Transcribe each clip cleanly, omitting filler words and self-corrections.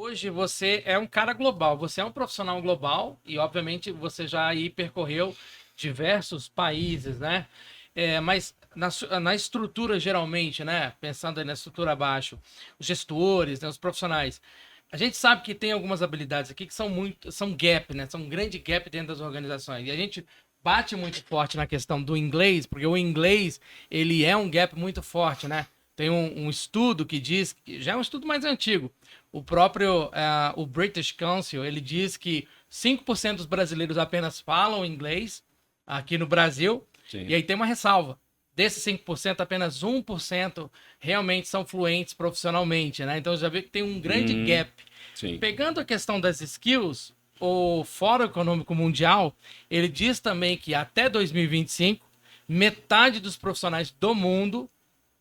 hoje você é um cara global, você é um profissional global e, obviamente, você já aí percorreu diversos países, né? Mas na estrutura, geralmente, né? Pensando aí na estrutura abaixo, os gestores, né? Os profissionais. A gente sabe que tem algumas habilidades aqui que são gap, né? São um grande gap dentro das organizações. E a gente bate muito forte na questão do inglês, porque o inglês, ele é um gap muito forte, né? Tem um estudo que diz, já é um estudo mais antigo, o próprio o British Council, ele diz que 5% dos brasileiros apenas falam inglês aqui no Brasil, Sim. e aí tem uma ressalva. Desses 5%, apenas 1% realmente são fluentes profissionalmente, né? Então já vê que tem um grande gap. Sim. Pegando a questão das skills, o Fórum Econômico Mundial, ele diz também que até 2025, metade dos profissionais do mundo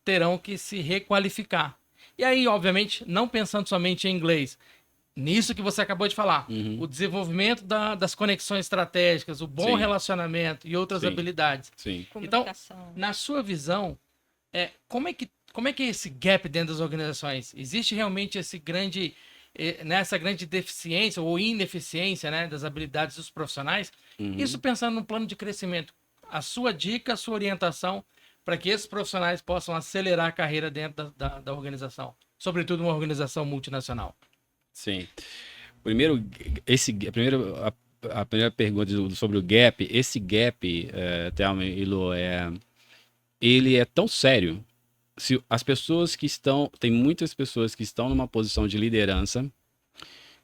terão que se requalificar. E aí, obviamente, não pensando somente em inglês, nisso que você acabou de falar, o desenvolvimento das conexões estratégicas, o bom Sim. relacionamento e outras Sim. habilidades. Sim. Então, Comunicação. na sua visão, como é que é esse gap dentro das organizações? Existe realmente essa grande deficiência ou ineficiência, né, das habilidades dos profissionais? Isso pensando no plano de crescimento. A sua dica, a sua orientação para que esses profissionais possam acelerar a carreira dentro da organização, sobretudo uma organização multinacional. Sim. Primeiro, a primeira pergunta sobre o gap, esse gap, Thelma e Lu, ele é tão sério. Se as pessoas que estão, tem muitas pessoas que estão numa posição de liderança,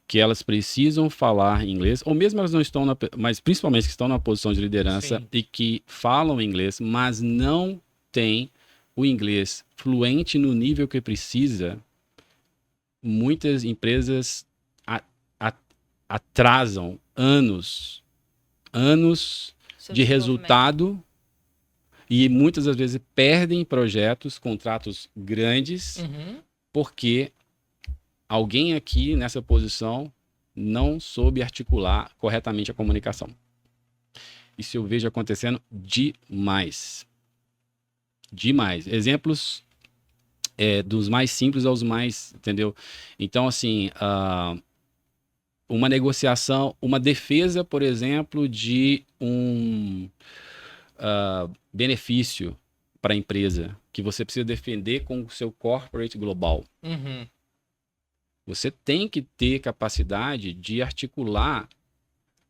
que elas precisam falar inglês, ou mesmo elas não estão, mas principalmente que estão numa posição de liderança Sim. e que falam inglês, mas não têm o inglês fluente no nível que precisa, muitas empresas atrasam anos Seu de desenvolvimento. resultado e muitas das vezes perdem projetos, contratos grandes, porque alguém aqui nessa posição não soube articular corretamente a comunicação. Isso eu vejo acontecendo demais. Demais. Exemplos dos mais simples aos mais, entendeu? Então, assim, uma negociação, uma defesa, por exemplo, de um benefício para a empresa que você precisa defender com o seu corporate global. Você tem que ter capacidade de articular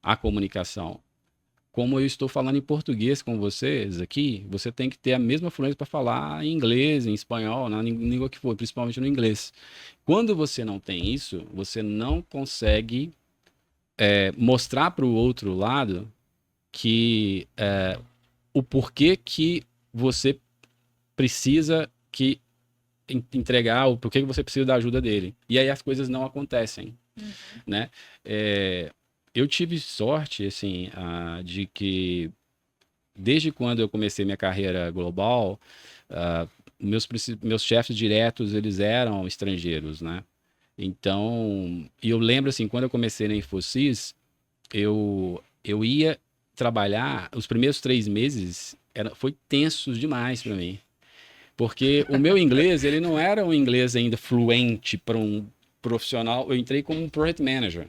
a comunicação. Como eu estou falando em português com vocês aqui, você tem que ter a mesma fluência para falar em inglês, em espanhol, na língua que for, principalmente no inglês. Quando você não tem isso, você não consegue mostrar para o outro lado que o porquê que você precisa entregar, o porquê que você precisa da ajuda dele. E aí as coisas não acontecem, né? Eu tive sorte, assim, de que desde quando eu comecei minha carreira global, meus chefes diretos, eles eram estrangeiros, né? Então, e eu lembro, assim, quando eu comecei na Infosys, eu ia trabalhar, os primeiros 3 meses foi tensos demais para mim. Porque o meu inglês, ele não era um inglês ainda fluente para um profissional. Eu entrei como um project manager.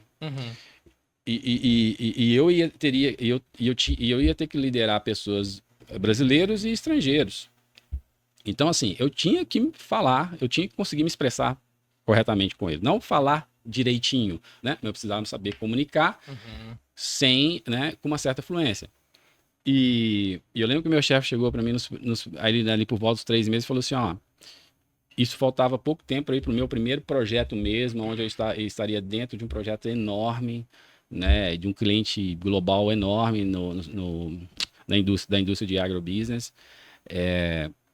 E eu ia ter que liderar pessoas brasileiros e estrangeiros. Então, assim, eu tinha que falar, eu tinha que conseguir me expressar corretamente com ele. Não falar direitinho, né? Eu precisava saber comunicar sem, né, com uma certa fluência. E eu lembro que meu chefe chegou para mim ali por volta dos 3 meses e falou assim, ó, isso faltava pouco tempo aí para o meu primeiro projeto mesmo, onde eu estaria dentro de um projeto enorme, né, de um cliente global enorme da indústria de agrobusiness.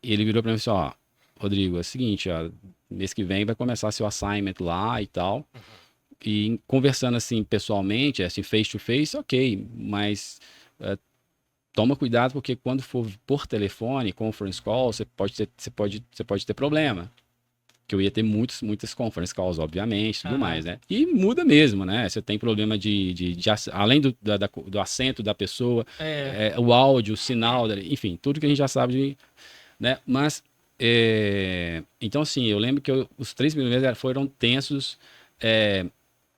Ele virou para mim e disse, ó, Rodrigo, é o seguinte, ó, mês que vem vai começar seu assignment lá e tal. E conversando assim pessoalmente, assim face to face, ok, mas toma cuidado porque quando for por telefone, conference call, você pode ter problema. Que eu ia ter muitas conference calls, obviamente, tudo mais, né? E muda mesmo, né? Você tem problema além do acento da pessoa, o áudio, o sinal, enfim, tudo que a gente já sabe, né? Mas, então assim, eu lembro que os 3 primeiros meses foram tensos,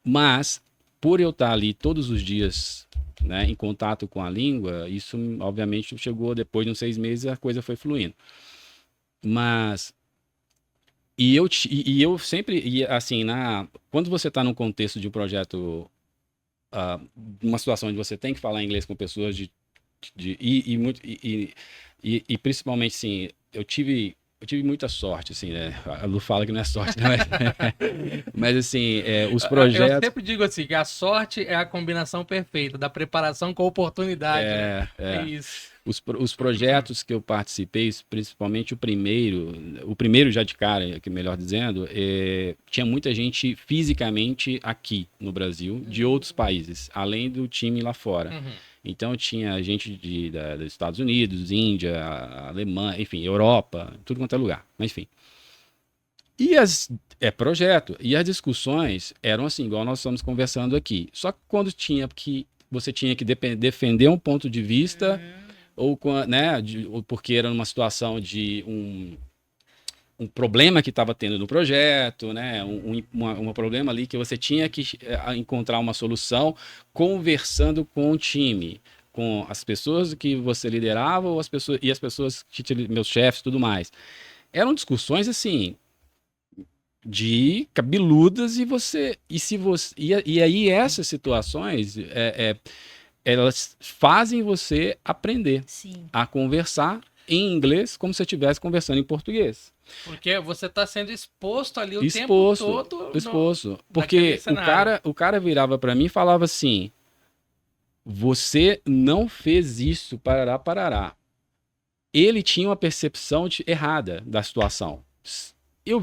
Mas, por eu estar ali todos os dias, né, em contato com a língua, isso, obviamente, chegou depois de uns 6 meses, a coisa foi fluindo. Mas... E eu sempre, assim, quando você está num contexto de um projeto, uma situação onde você tem que falar inglês com pessoas e principalmente, assim, eu tive muita sorte, assim, né? A Lu fala que não é sorte, né? Mas assim, os Eu projetos... sempre digo assim, que a sorte é a combinação perfeita da preparação com a oportunidade, né? É isso. Os projetos que eu participei, principalmente o primeiro já de cara, que melhor dizendo, tinha muita gente fisicamente aqui no Brasil, de outros países, além do time lá fora. Uhum. Então tinha gente dos Estados Unidos, Índia, Alemanha, enfim, Europa, tudo quanto é lugar, mas enfim. Projeto. E as discussões eram assim, igual nós estamos conversando aqui. Só que quando você tinha que defender um ponto de vista, ou né, ou porque era numa situação de um problema que estava tendo no projeto, né, um problema ali que você tinha que encontrar uma solução conversando com o time, com as pessoas que você liderava ou as pessoas meus chefes, tudo mais. Eram discussões assim de cabeludas e aí essas situações elas fazem você aprender a conversar em inglês como se você estivesse conversando em português. Porque você está sendo exposto ali o tempo todo. Exposto. Porque o cara virava para mim e falava assim: você não fez isso, parará, parará. Ele tinha uma percepção errada da situação. Eu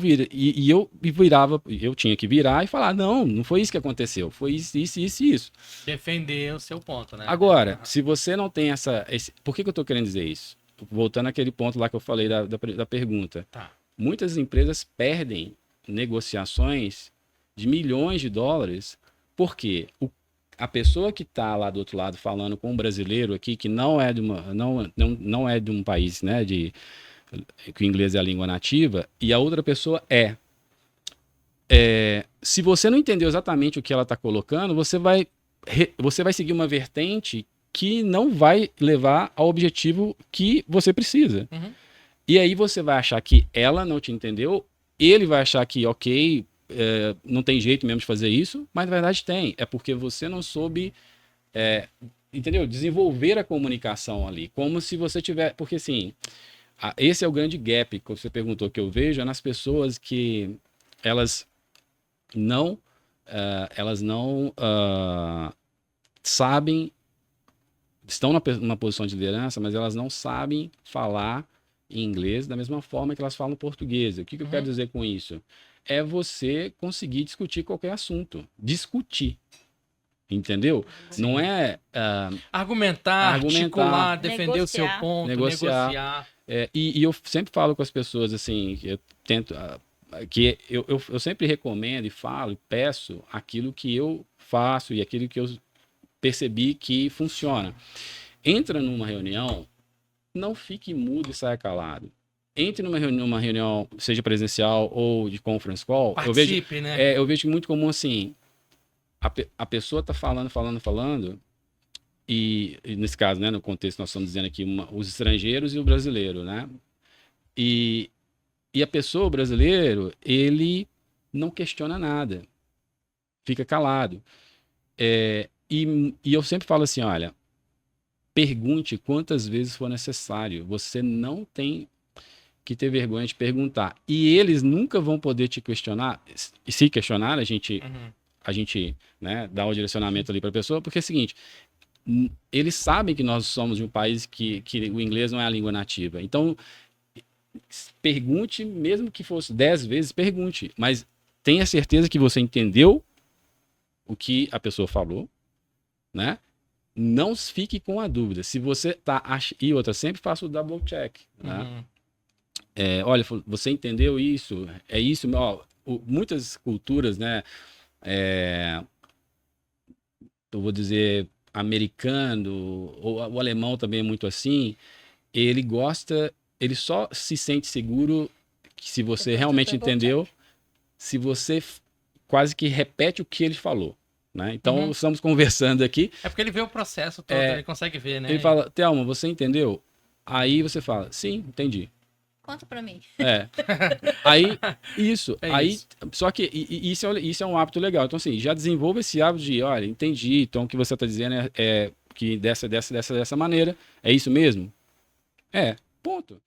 tinha que virar e falar: não foi isso que aconteceu, foi isso, isso, isso e isso. Defender o seu ponto, né? Agora, se você não tem por que eu estou querendo dizer isso? Voltando àquele ponto lá que eu falei da pergunta. Tá. Muitas empresas perdem negociações de milhões de dólares porque a pessoa que está lá do outro lado falando com um brasileiro aqui que não é de um país, né, que o inglês é a língua nativa, e a outra pessoa se você não entendeu exatamente o que ela está colocando, você vai seguir uma vertente que não vai levar ao objetivo que você precisa. Uhum. E aí você vai achar que ela não te entendeu, ele vai achar que, ok, não tem jeito mesmo de fazer isso, mas na verdade tem. É porque você não soube, entendeu? Desenvolver a comunicação ali. Como se você tiver... Porque assim, esse é o grande gap que você perguntou que eu vejo, é nas pessoas que elas não sabem, estão numa posição de liderança, mas elas não sabem falar em inglês da mesma forma que elas falam português. O que eu quero dizer com isso? É você conseguir discutir qualquer assunto. Discutir. Entendeu? Sim. Não é... argumentar, articular, defender o seu ponto, negociar. E eu sempre falo com as pessoas assim, eu tento... que eu sempre recomendo e falo e peço aquilo que eu faço e aquilo que eu percebi que funciona. Entra numa reunião, não fique mudo e saia calado. Entre numa reunião, seja presencial ou de conference call. Participe, né? Eu vejo muito comum assim, a pessoa está falando, e nesse caso, né, no contexto nós estamos dizendo aqui, os estrangeiros e o brasileiro, né? E a pessoa, o brasileiro, ele não questiona nada, fica calado. E eu sempre falo assim, olha, pergunte quantas vezes for necessário. Você não tem que ter vergonha de perguntar. E eles nunca vão poder te questionar. E se questionar, a gente né, dá o direcionamento ali para a pessoa, porque é o seguinte, eles sabem que nós somos de um país que o inglês não é a língua nativa. Então, pergunte, mesmo que fosse 10 vezes, pergunte. Mas tenha certeza que você entendeu o que a pessoa falou, né? Não fique com a dúvida. Se você tá... E outra, sempre faça o double check, né? Olha, você entendeu isso? É isso? Ó, muitas culturas, né? Eu vou dizer americano, ou o alemão também é muito assim. Ele só se sente seguro que se você realmente entendeu, se você quase que repete o que ele falou. Né? Então, estamos conversando aqui. É porque ele vê o processo todo, ele consegue ver, né? Ele fala, Thelma, você entendeu? Aí você fala, sim, entendi. Conta pra mim. Aí, isso. Isso. Só que isso é um hábito legal. Então, assim, já desenvolva esse hábito de, olha, entendi. Então, o que você está dizendo é que dessa maneira. É isso mesmo? Ponto.